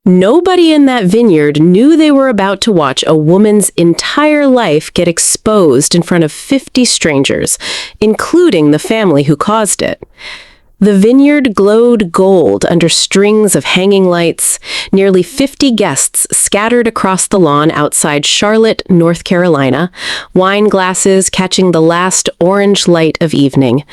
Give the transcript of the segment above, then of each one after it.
Nobody in that vineyard knew they were about to watch a woman's entire life get exposed in front of 50 strangers, including the family who caused it. The vineyard glowed gold under strings of hanging lights, nearly 50 guests scattered across the lawn outside Charlotte, North Carolina, wine glasses catching the last orange light of evening,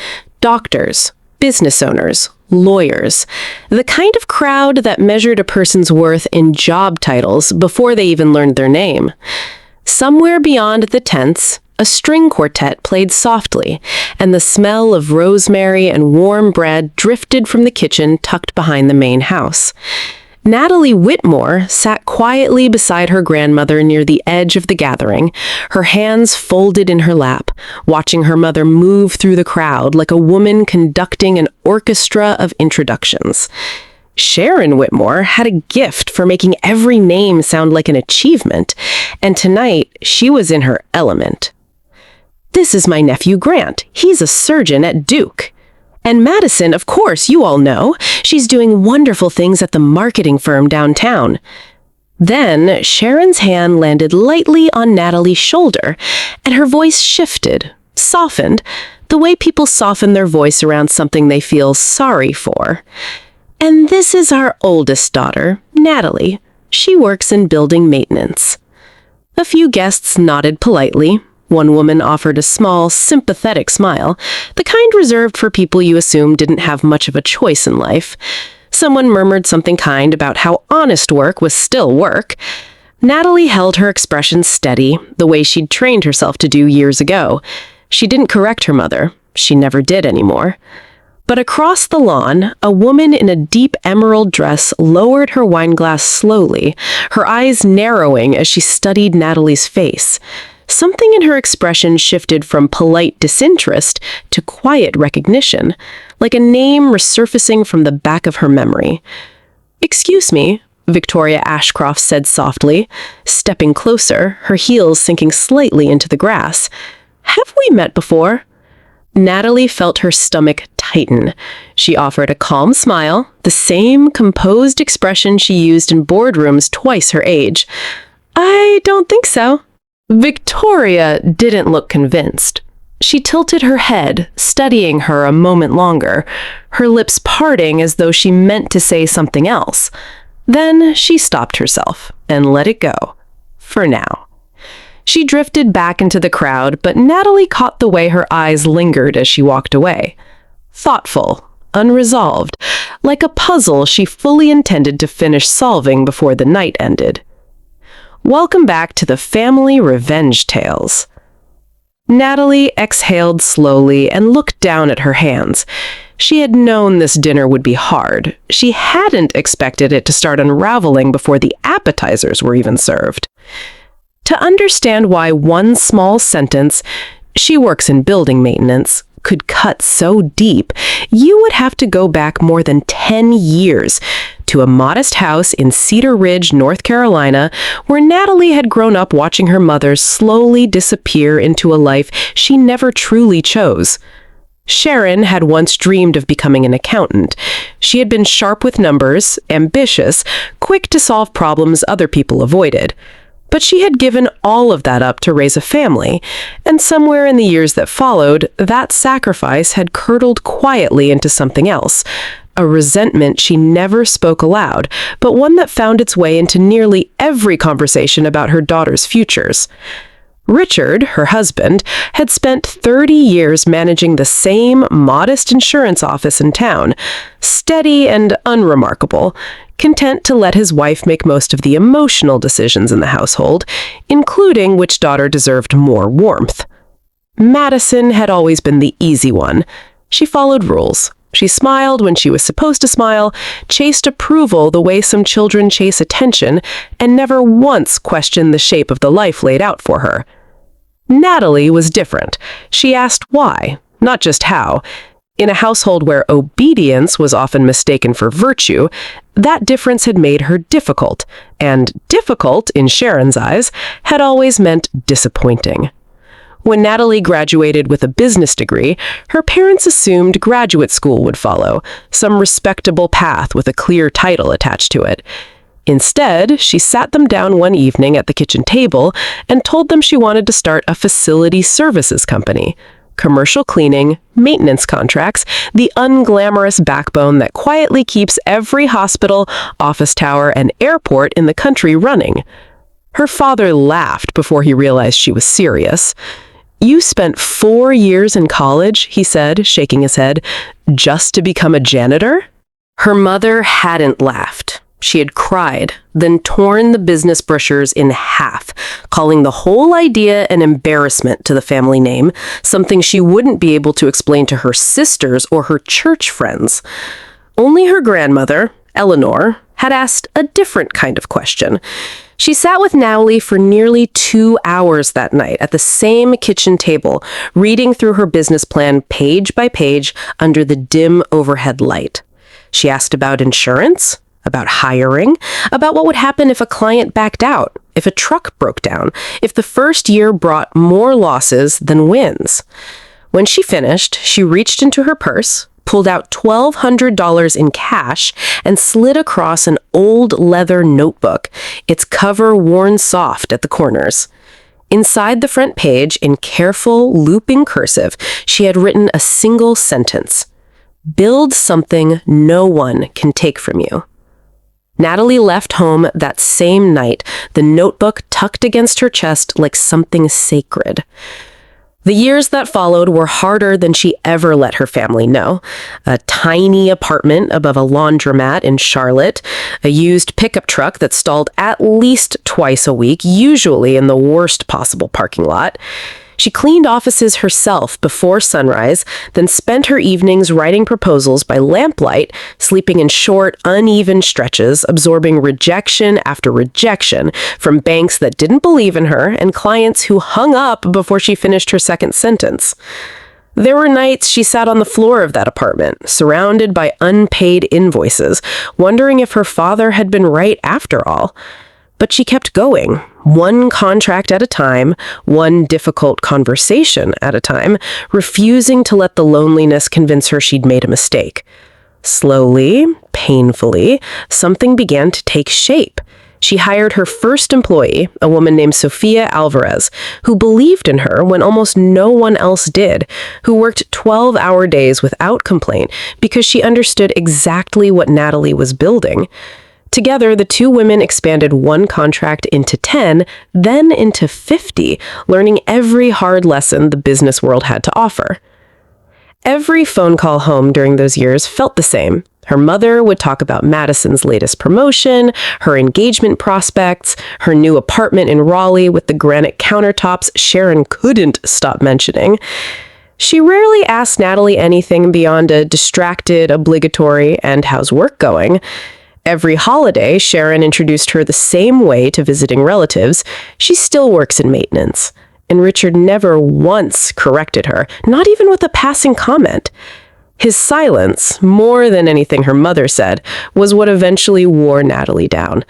doctors, business owners, lawyers, the kind of crowd that measured a person's worth in job titles before they even learned their name. Somewhere beyond the tents, a string quartet played softly, and the smell of rosemary and warm bread drifted from the kitchen tucked behind the main house. Natalie Whitmore sat quietly beside her grandmother near the edge of the gathering, her hands folded in her lap, watching her mother move through the crowd like a woman conducting an orchestra of introductions. Sharon Whitmore had a gift for making every name sound like an achievement, and tonight she was in her element. "This is my nephew Grant. He's a surgeon at Duke. And Madison, of course, you all know. She's doing wonderful things at the marketing firm downtown." Then Sharon's hand landed lightly on Natalie's shoulder, and her voice shifted, softened, the way people soften their voice around something they feel sorry for. "And this is our oldest daughter, Natalie. She works in building maintenance." A few guests nodded politely. One woman offered a small, sympathetic smile, the kind reserved for people you assume didn't have much of a choice in life. Someone murmured something kind about how honest work was still work. Natalie held her expression steady, the way she'd trained herself to do years ago. She didn't correct her mother. She never did anymore. But across the lawn, a woman in a deep emerald dress lowered her wineglass slowly, her eyes narrowing as she studied Natalie's face. Something in her expression shifted from polite disinterest to quiet recognition, like a name resurfacing from the back of her memory. "Excuse me," Victoria Ashcroft said softly, stepping closer, her heels sinking slightly into the grass. "Have we met before?" Natalie felt her stomach tighten. She offered a calm smile, the same composed expression she used in boardrooms twice her age. "I don't think so." Victoria didn't look convinced. She tilted her head, studying her a moment longer, her lips parting as though she meant to say something else. Then she stopped herself and let it go. For now. She drifted back into the crowd, but Natalie caught the way her eyes lingered as she walked away. Thoughtful, unresolved, like a puzzle she fully intended to finish solving before the night ended. Welcome back to the family revenge tales. Natalie exhaled slowly and looked down at her hands. She had known this dinner would be hard. She hadn't expected it to start unraveling before the appetizers were even served. To understand why one small sentence, "She works in building maintenance," could cut so deep, you would have to go back more than 10 years to a modest house in Cedar Ridge, North Carolina, where Natalie had grown up watching her mother slowly disappear into a life she never truly chose. Sharon had once dreamed of becoming an accountant. She had been sharp with numbers, ambitious, quick to solve problems other people avoided. But she had given all of that up to raise a family, and somewhere in the years that followed, that sacrifice had curdled quietly into something else, a resentment she never spoke aloud, but one that found its way into nearly every conversation about her daughter's futures. Richard, her husband, had spent 30 years managing the same modest insurance office in town, steady and unremarkable, content to let his wife make most of the emotional decisions in the household, including which daughter deserved more warmth. Madison had always been the easy one. She followed rules. She smiled when she was supposed to smile, chased approval the way some children chase attention, and never once questioned the shape of the life laid out for her. Natalie was different. She asked why, not just how. In a household where obedience was often mistaken for virtue, that difference had made her difficult, and difficult, in Sharon's eyes, had always meant disappointing. When Natalie graduated with a business degree, her parents assumed graduate school would follow, some respectable path with a clear title attached to it. Instead, she sat them down one evening at the kitchen table and told them she wanted to start a facility services company. Commercial cleaning, maintenance contracts, the unglamorous backbone that quietly keeps every hospital, office tower, and airport in the country running. Her father laughed before he realized she was serious. "You spent 4 years in college," he said, shaking his head, "just to become a janitor?" Her mother hadn't laughed. She had cried, then torn the business brochures in half, calling the whole idea an embarrassment to the family name, something she wouldn't be able to explain to her sisters or her church friends. Only her grandmother, Eleanor, had asked a different kind of question. She sat with Natalie for nearly 2 hours that night at the same kitchen table, reading through her business plan page by page under the dim overhead light. She asked about insurance, about hiring, about what would happen if a client backed out, if a truck broke down, if the first year brought more losses than wins. When she finished, she reached into her purse, pulled out $1,200 in cash, and slid across an old leather notebook, its cover worn soft at the corners. Inside the front page, in careful, looping cursive, she had written a single sentence: "Build something no one can take from you." Natalie left home that same night, the notebook tucked against her chest like something sacred. The years that followed were harder than she ever let her family know. A tiny apartment above a laundromat in Charlotte, a used pickup truck that stalled at least twice a week, usually in the worst possible parking lot. She cleaned offices herself before sunrise, then spent her evenings writing proposals by lamplight, sleeping in short, uneven stretches, absorbing rejection after rejection from banks that didn't believe in her and clients who hung up before she finished her second sentence. There were nights she sat on the floor of that apartment, surrounded by unpaid invoices, wondering if her father had been right after all. But she kept going, one contract at a time, one difficult conversation at a time, refusing to let the loneliness convince her she'd made a mistake. Slowly, painfully, something began to take shape. She hired her first employee, a woman named Sofia Alvarez, who believed in her when almost no one else did, who worked 12-hour days without complaint because she understood exactly what Natalie was building. Together, the two women expanded one contract into 10, then into 50, learning every hard lesson the business world had to offer. Every phone call home during those years felt the same. Her mother would talk about Madison's latest promotion, her engagement prospects, her new apartment in Raleigh with the granite countertops Sharon couldn't stop mentioning. She rarely asked Natalie anything beyond a distracted, obligatory, "and how's work going?" Every holiday, Sharon introduced her the same way to visiting relatives. She still works in maintenance. And Richard never once corrected her, not even with a passing comment. His silence, more than anything her mother said, was what eventually wore Natalie down.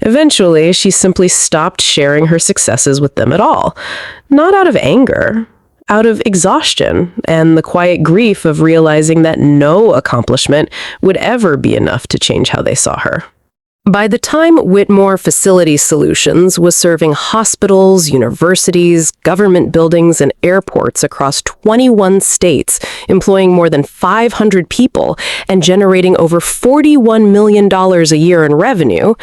Eventually, she simply stopped sharing her successes with them at all. Not out of anger, out of exhaustion and the quiet grief of realizing that no accomplishment would ever be enough to change how they saw her. By the time Whitmore Facility Solutions was serving hospitals, universities, government buildings, and airports across 21 states, employing more than 500 people and generating over $41 million a year in revenue,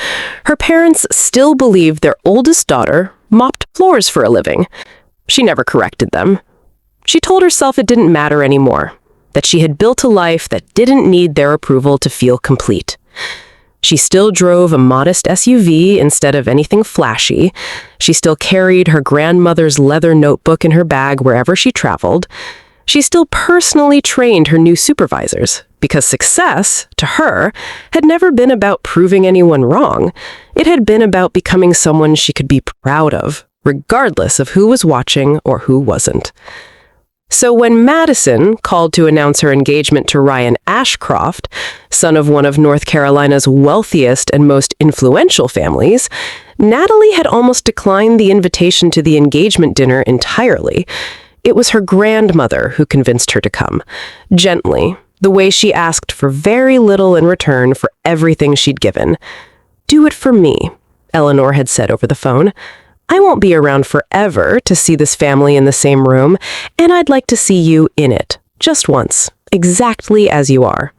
her parents still believed their oldest daughter mopped floors for a living. She never corrected them. She told herself it didn't matter anymore, that she had built a life that didn't need their approval to feel complete. She still drove a modest SUV instead of anything flashy. She still carried her grandmother's leather notebook in her bag wherever she traveled. She still personally trained her new supervisors, because success, to her, had never been about proving anyone wrong. It had been about becoming someone she could be proud of, regardless of who was watching or who wasn't. So when Madison called to announce her engagement to Ryan Ashcroft, son of one of North Carolina's wealthiest and most influential families, Natalie had almost declined the invitation to the engagement dinner entirely. It was her grandmother who convinced her to come, gently, the way she asked for very little in return for everything she'd given. Do it for me, Eleanor had said over the phone. I won't be around forever to see this family in the same room, and I'd like to see you in it, just once, exactly as you are.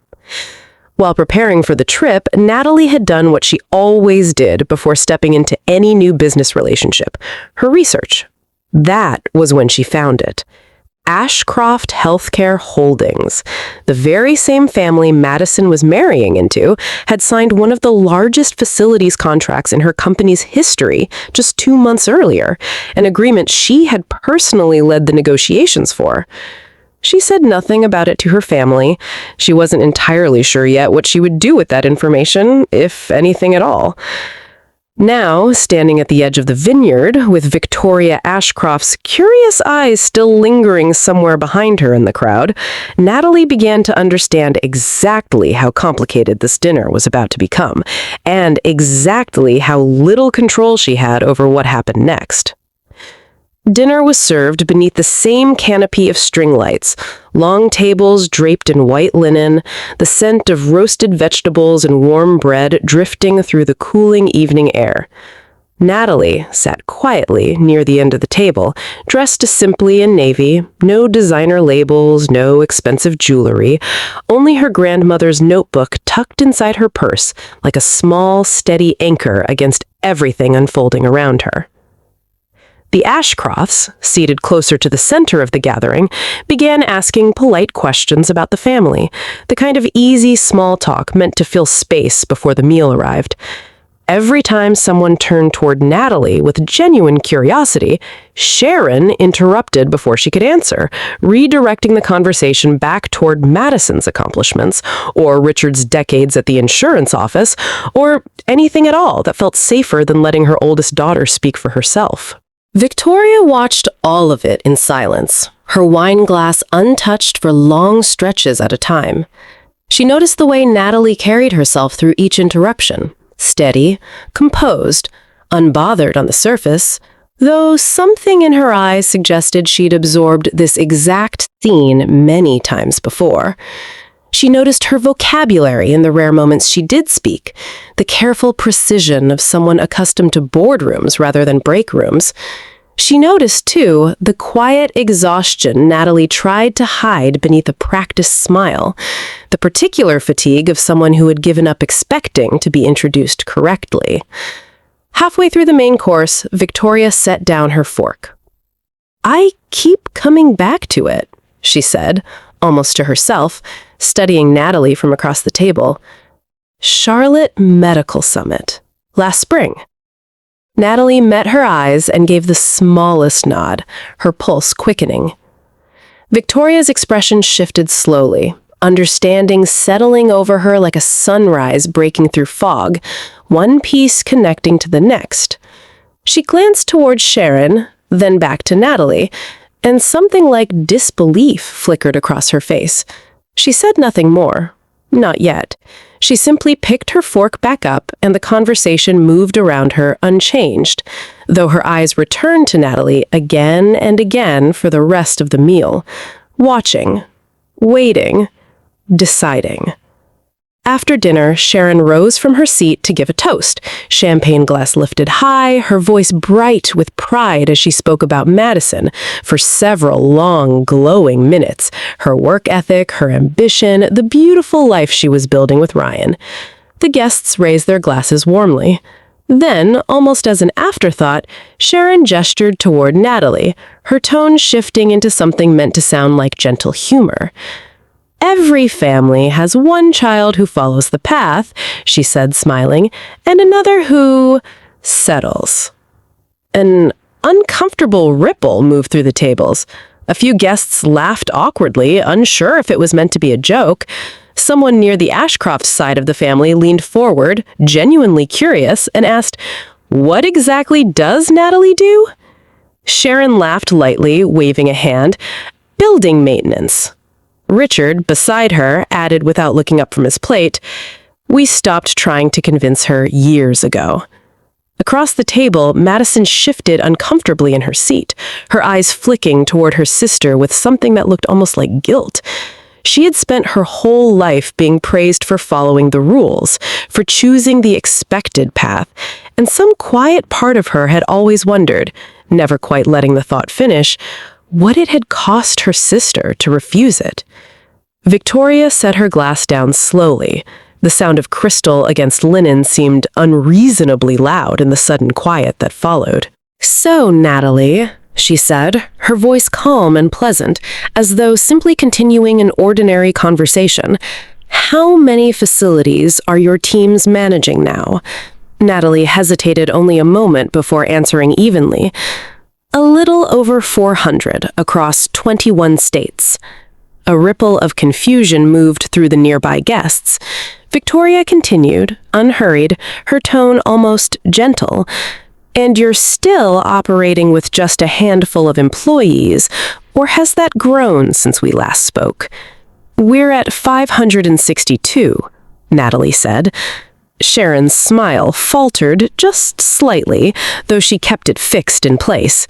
While preparing for the trip, Natalie had done what she always did before stepping into any new business relationship, her research. That was when she found it. Ashcroft Healthcare Holdings, the very same family Madison was marrying into, had signed one of the largest facilities contracts in her company's history just 2 months earlier, an agreement she had personally led the negotiations for. She said nothing about it to her family. She wasn't entirely sure yet what she would do with that information, if anything at all. Now, standing at the edge of the vineyard, with Victoria Ashcroft's curious eyes still lingering somewhere behind her in the crowd, Natalie began to understand exactly how complicated this dinner was about to become, and exactly how little control she had over what happened next. Dinner was served beneath the same canopy of string lights, long tables draped in white linen, the scent of roasted vegetables and warm bread drifting through the cooling evening air. Natalie sat quietly near the end of the table, dressed simply in navy, no designer labels, no expensive jewelry, only her grandmother's notebook tucked inside her purse like a small, steady anchor against everything unfolding around her. The Ashcrofts, seated closer to the center of the gathering, began asking polite questions about the family, the kind of easy small talk meant to fill space before the meal arrived. Every time someone turned toward Natalie with genuine curiosity, Sharon interrupted before she could answer, redirecting the conversation back toward Madison's accomplishments, or Richard's decades at the insurance office, or anything at all that felt safer than letting her oldest daughter speak for herself. Victoria watched all of it in silence, her wine glass untouched for long stretches at a time. She noticed the way Natalie carried herself through each interruption, steady, composed, unbothered on the surface, though something in her eyes suggested she'd absorbed this exact scene many times before. She noticed her vocabulary in the rare moments she did speak, the careful precision of someone accustomed to boardrooms rather than break rooms. She noticed, too, the quiet exhaustion Natalie tried to hide beneath a practiced smile, the particular fatigue of someone who had given up expecting to be introduced correctly. Halfway through the main course, Victoria set down her fork. "I keep coming back to it," she said, almost to herself, studying Natalie from across the table. "Charlotte Medical Summit. Last spring." Natalie met her eyes and gave the smallest nod, her pulse quickening. Victoria's expression shifted slowly, understanding settling over her like a sunrise breaking through fog, one piece connecting to the next. She glanced toward Sharon, then back to Natalie, and something like disbelief flickered across her face. She said nothing more. Not yet. She simply picked her fork back up, and the conversation moved around her unchanged, though her eyes returned to Natalie again and again for the rest of the meal, watching, waiting, deciding. After dinner, Sharon rose from her seat to give a toast, champagne glass lifted high, her voice bright with pride as she spoke about Madison for several long, glowing minutes, her work ethic, her ambition, the beautiful life she was building with Ryan. The guests raised their glasses warmly. Then, almost as an afterthought, Sharon gestured toward Natalie, her tone shifting into something meant to sound like gentle humor. "Every family has one child who follows the path," she said, smiling, "and another who settles." An uncomfortable ripple moved through the tables. A few guests laughed awkwardly, unsure if it was meant to be a joke. Someone near the Ashcroft side of the family leaned forward, genuinely curious, and asked, "What exactly does Natalie do?" Sharon laughed lightly, waving a hand. "Building maintenance." Richard, beside her, added without looking up from his plate, "We stopped trying to convince her years ago." Across the table, Madison shifted uncomfortably in her seat, her eyes flicking toward her sister with something that looked almost like guilt. She had spent her whole life being praised for following the rules, for choosing the expected path, and some quiet part of her had always wondered, never quite letting the thought finish, what it had cost her sister to refuse it. Victoria set her glass down slowly. The sound of crystal against linen seemed unreasonably loud in the sudden quiet that followed. "So, Natalie," she said, her voice calm and pleasant, as though simply continuing an ordinary conversation, "how many facilities are your teams managing now?" Natalie hesitated only a moment before answering evenly. "A little over 400 across 21 states." A ripple of confusion moved through the nearby guests. Victoria continued, unhurried, her tone almost gentle. "And you're still operating with just a handful of employees, or has that grown since we last spoke?" "We're at 562, Natalie said. Sharon's smile faltered just slightly, though she kept it fixed in place.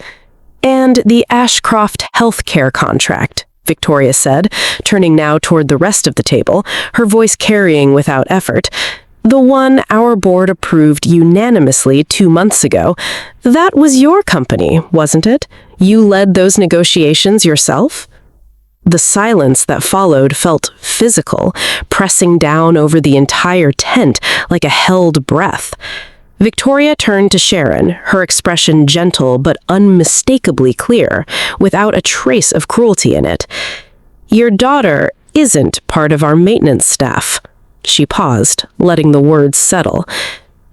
"And the Ashcroft healthcare contract," Victoria said, turning now toward the rest of the table, her voice carrying without effort. "The one our board approved unanimously 2 months ago. That was your company, wasn't it? You led those negotiations yourself?" The silence that followed felt physical, pressing down over the entire tent like a held breath. Victoria turned to Sharon, her expression gentle but unmistakably clear, without a trace of cruelty in it. "Your daughter isn't part of our maintenance staff." She paused, letting the words settle.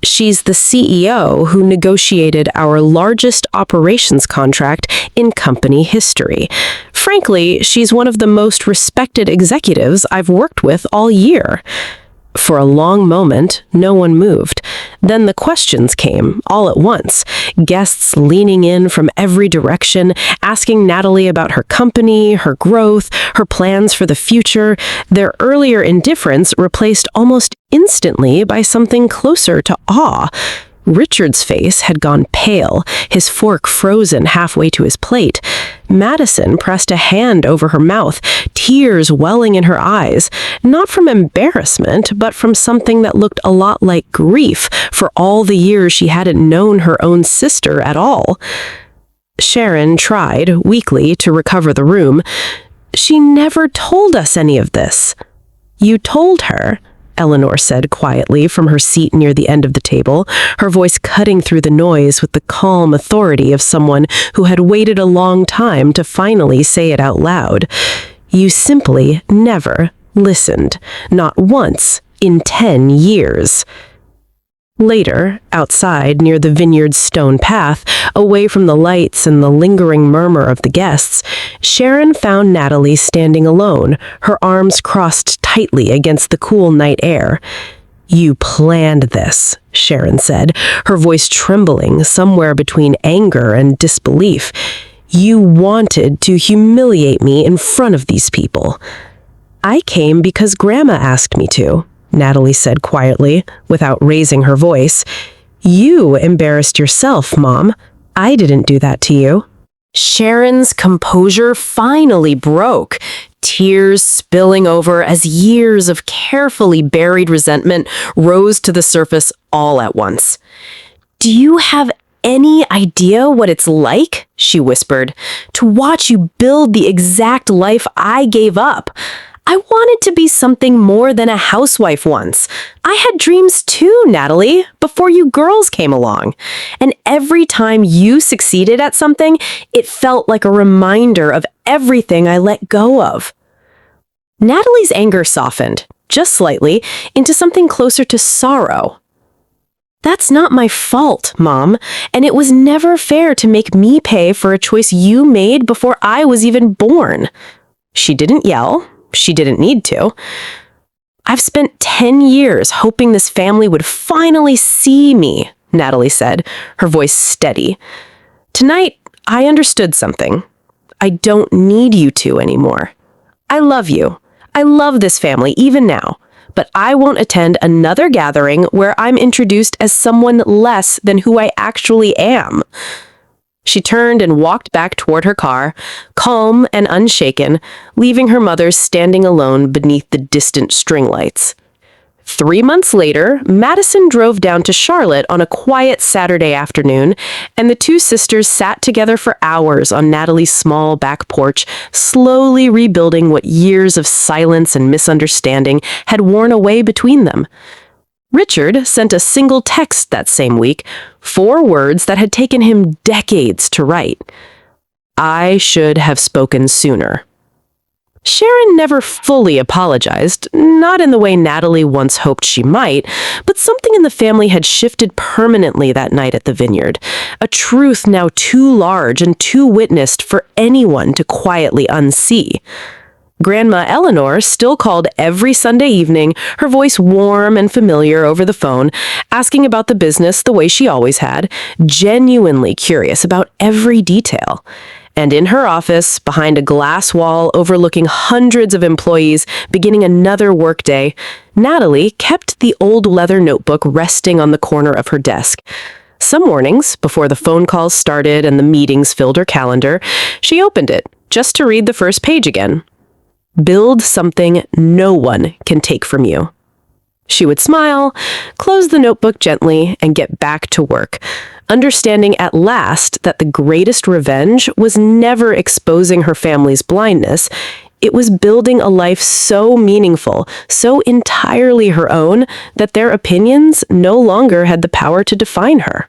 "She's the CEO who negotiated our largest operations contract in company history. Frankly, she's one of the most respected executives I've worked with all year." For a long moment, no one moved. Then the questions came, all at once. Guests leaning in from every direction, asking Natalie about her company, her growth, her plans for the future. Their earlier indifference replaced almost instantly by something closer to awe. Richard's face had gone pale, his fork frozen halfway to his plate. Madison pressed a hand over her mouth, tears welling in her eyes, not from embarrassment, but from something that looked a lot like grief for all the years she hadn't known her own sister at all. Sharon tried, weakly, to recover the room. "She never told us any of this." "You told her," Eleanor said quietly from her seat near the end of the table, her voice cutting through the noise with the calm authority of someone who had waited a long time to finally say it out loud. "You simply never listened. Not once in 10 years. Later, outside near the vineyard's stone path, away from the lights and the lingering murmur of the guests, Sharon found Natalie standing alone, her arms crossed tightly against the cool night air. "You planned this," Sharon said, her voice trembling somewhere between anger and disbelief. "You wanted to humiliate me in front of these people." "I came because Grandma asked me to," Natalie said quietly, without raising her voice. "You embarrassed yourself, Mom. I didn't do that to you." Sharon's composure finally broke, tears spilling over as years of carefully buried resentment rose to the surface all at once. "Do you have any idea what it's like," she whispered, "to watch you build the exact life I gave up? I wanted to be something more than a housewife once. I had dreams too, Natalie, before you girls came along. And every time you succeeded at something, it felt like a reminder of everything I let go of." Natalie's anger softened, just slightly, into something closer to sorrow. "That's not my fault, Mom, and it was never fair to make me pay for a choice you made before I was even born." She didn't yell. She didn't need to. "I've spent 10 years hoping this family would finally see me," Natalie said, her voice steady. "Tonight, I understood something. I don't need you to anymore. I love you. I love this family even now, but I won't attend another gathering where I'm introduced as someone less than who I actually am." She turned and walked back toward her car, calm and unshaken, leaving her mother standing alone beneath the distant string lights. 3 months later, Madison drove down to Charlotte on a quiet Saturday afternoon, and the two sisters sat together for hours on Natalie's small back porch, slowly rebuilding what years of silence and misunderstanding had worn away between them. Richard sent a single text that same week, 4 words that had taken him decades to write. "I should have spoken sooner." Sharon never fully apologized, not in the way Natalie once hoped she might, but something in the family had shifted permanently that night at the vineyard, a truth now too large and too witnessed for anyone to quietly unsee. Grandma Eleanor still called every Sunday evening, her voice warm and familiar over the phone, asking about the business the way she always had, genuinely curious about every detail. And in her office, behind a glass wall overlooking hundreds of employees beginning another workday, Natalie kept the old leather notebook resting on the corner of her desk. Some mornings, before the phone calls started and the meetings filled her calendar, she opened it just to read the first page again. "Build something no one can take from you." She would smile, close the notebook gently, and get back to work, understanding at last that the greatest revenge was never exposing her family's blindness. It was building a life so meaningful, so entirely her own, that their opinions no longer had the power to define her.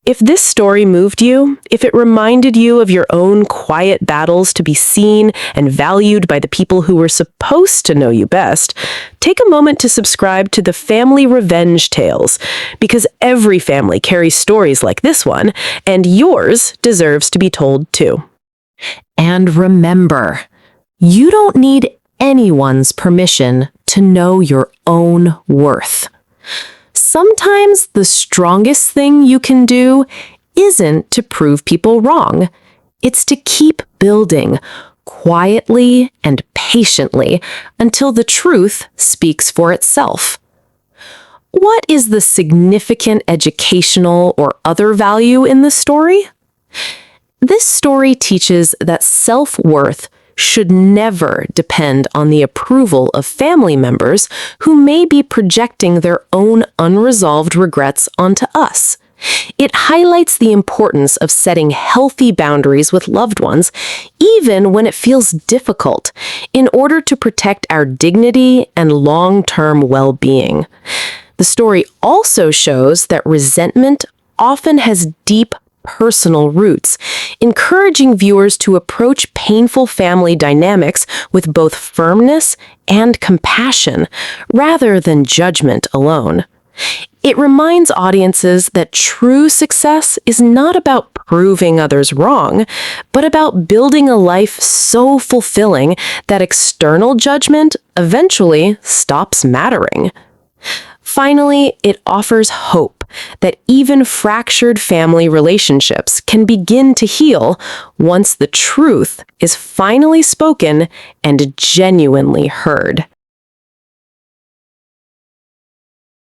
If this story moved you, if it reminded you of your own quiet battles to be seen and valued by the people who were supposed to know you best, take a moment to subscribe to the Family Revenge Tales, because every family carries stories like this one, and yours deserves to be told too. And remember, you don't need anyone's permission to know your own worth. Sometimes the strongest thing you can do isn't to prove people wrong. It's to keep building quietly and patiently until the truth speaks for itself. What is the significant educational or other value in this story? This story teaches that self-worth should never depend on the approval of family members who may be projecting their own unresolved regrets onto us. It highlights the importance of setting healthy boundaries with loved ones, even when it feels difficult, in order to protect our dignity and long-term well-being. The story also shows that resentment often has deep personal roots, encouraging viewers to approach painful family dynamics with both firmness and compassion, rather than judgment alone. It reminds audiences that true success is not about proving others wrong, but about building a life so fulfilling that external judgment eventually stops mattering. Finally, it offers hope that even fractured family relationships can begin to heal once the truth is finally spoken and genuinely heard.